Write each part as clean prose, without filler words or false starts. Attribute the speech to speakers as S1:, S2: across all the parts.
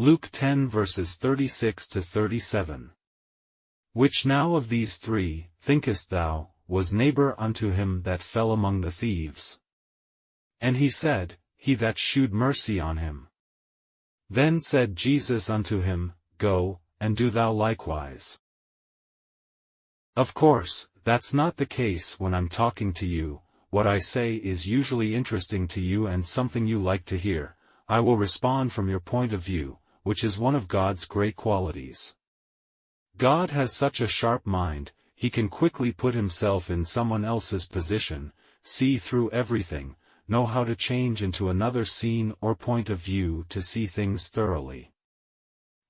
S1: Luke 10 verses 36 to 37. Which now of these three, thinkest thou, was neighbor unto him that fell among the thieves? And he said, He that shewed mercy on him. Then said Jesus unto him, Go, and do thou likewise. Of course, that's not the case when I'm talking to you. What I say is usually interesting to you and something you like to hear. I will respond from your point of view, which is one of God's great qualities. God has such a sharp mind, he can quickly put himself in someone else's position, see through everything, know how to change into another scene or point of view to see things thoroughly.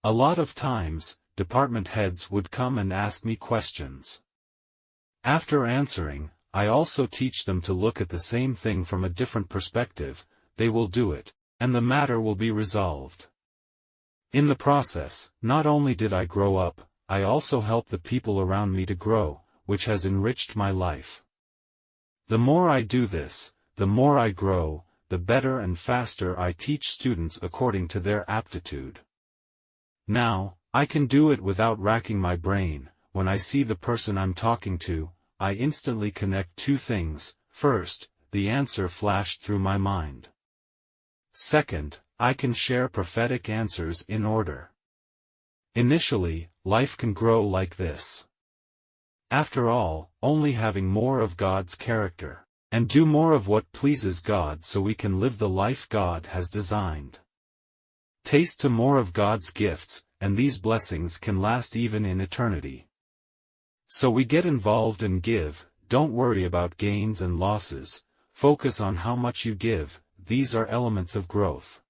S1: A lot of times, department heads would come and ask me questions. After answering, I also teach them to look at the same thing from a different perspective. They will do it, and the matter will be resolved. In the process, not only did I grow up, I also helped the people around me to grow, which has enriched my life. The more I do this, the more I grow, the better and faster I teach students according to their aptitude. Now, I can do it without racking my brain. When I see the person I'm talking to, I instantly connect two things. First, the answer flashed through my mind. Second, I can share prophetic answers in order. Initially, life can grow like this. After all, only having more of God's character, and do more of what pleases God so we can live the life God has designed. Taste to more of God's gifts, and these blessings can last even in eternity. So we get involved and give. Don't worry about gains and losses, focus on how much you give. These are elements of growth.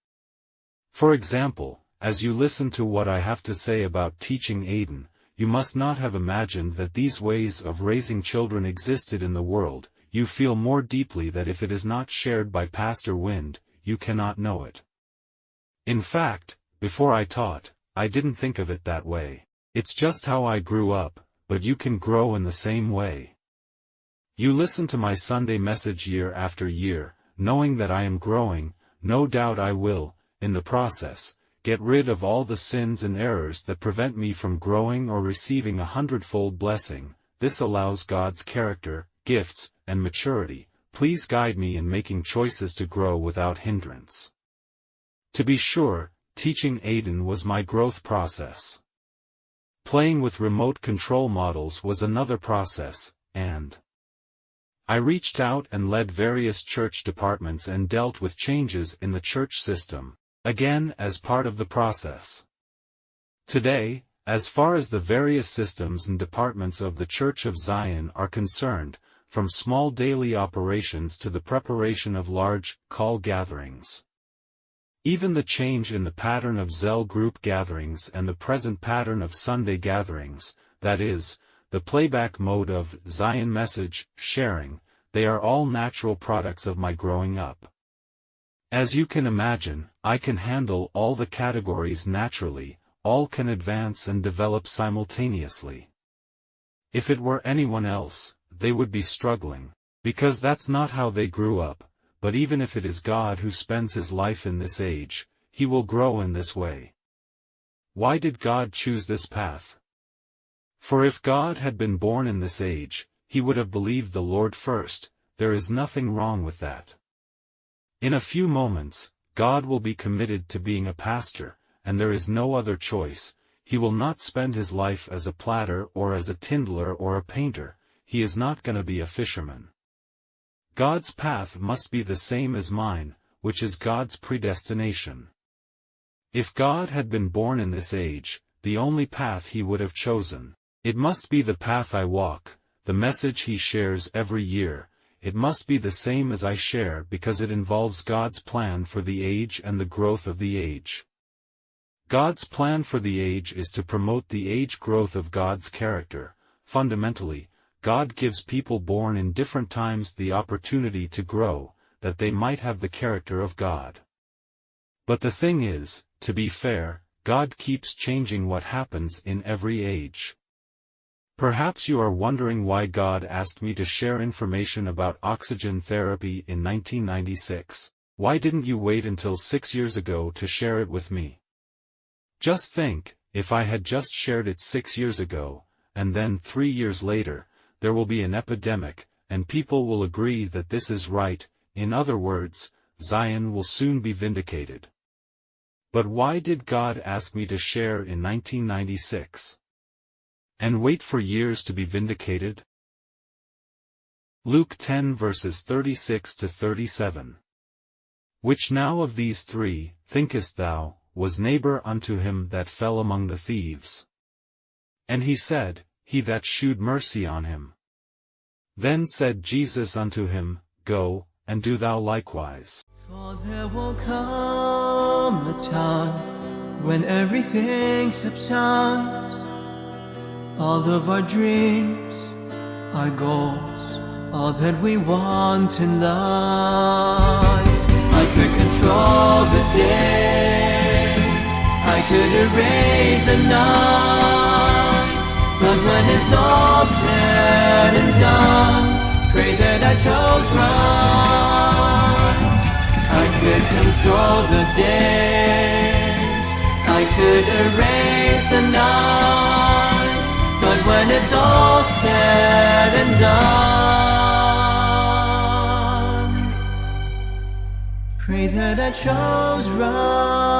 S1: For example, as you listen to what I have to say about teaching Aiden, you must not have imagined that these ways of raising children existed in the world. You feel more deeply that if it is not shared by Pastor Wind, you cannot know it. In fact, before I taught, I didn't think of it that way. It's just how I grew up, but you can grow in the same way. You listen to my Sunday message year after year, knowing that I am growing. No doubt I will, in the process, get rid of all the sins and errors that prevent me from growing or receiving a hundredfold blessing. This allows God's character, gifts, and maturity. Please guide me in making choices to grow without hindrance. To be sure, teaching Aiden was my growth process. Playing with remote control models was another process, and I reached out and led various church departments and dealt with changes in the church system, again as part of the process. Today, as far as the various systems and departments of the Church of Zion are concerned, from small daily operations to the preparation of large, call gatherings. Even the change in the pattern of Zell group gatherings and the present pattern of Sunday gatherings, that is, the playback mode of Zion message sharing, they are all natural products of my growing up. As you can imagine, I can handle all the categories naturally, all can advance and develop simultaneously. If it were anyone else, they would be struggling, because that's not how they grew up. But even if it is God who spends his life in this age, he will grow in this way. Why did God choose this path? For if God had been born in this age, he would have believed the Lord first. There is nothing wrong with that. In a few moments, God will be committed to being a pastor, and there is no other choice. He will not spend his life as a platter or as a tindler or a painter. He is not going to be a fisherman. God's path must be the same as mine, which is God's predestination. If God had been born in this age, the only path he would have chosen, it must be the path I walk, the message he shares every year, it must be the same as I share because it involves God's plan for the age and the growth of the age. God's plan for the age is to promote the age growth of God's character. Fundamentally, God gives people born in different times the opportunity to grow, that they might have the character of God. But the thing is, to be fair, God keeps changing what happens in every age. Perhaps you are wondering why God asked me to share information about oxygen therapy in 1996. Why didn't you wait until 6 years ago to share it with me? Just think, if I had just shared it 6 years ago, and then 3 years later, there will be an epidemic, and people will agree that this is right. In other words, Zion will soon be vindicated. But why did God ask me to share in 1996? And wait for years to be vindicated? Luke 10 verses 36 to 37. Which now of these three, thinkest thou, was neighbor unto him that fell among the thieves? And he said, He that shewed mercy on him. Then said Jesus unto him, Go, and do thou likewise.
S2: For there will come a time when everything subsides. All of our dreams, our goals, all that we want in life. I could control the days, I could erase the nights, but when it's all said and done, pray that I chose right. I could control the days, I could erase the nights, but when it's all said and done, pray that I chose right.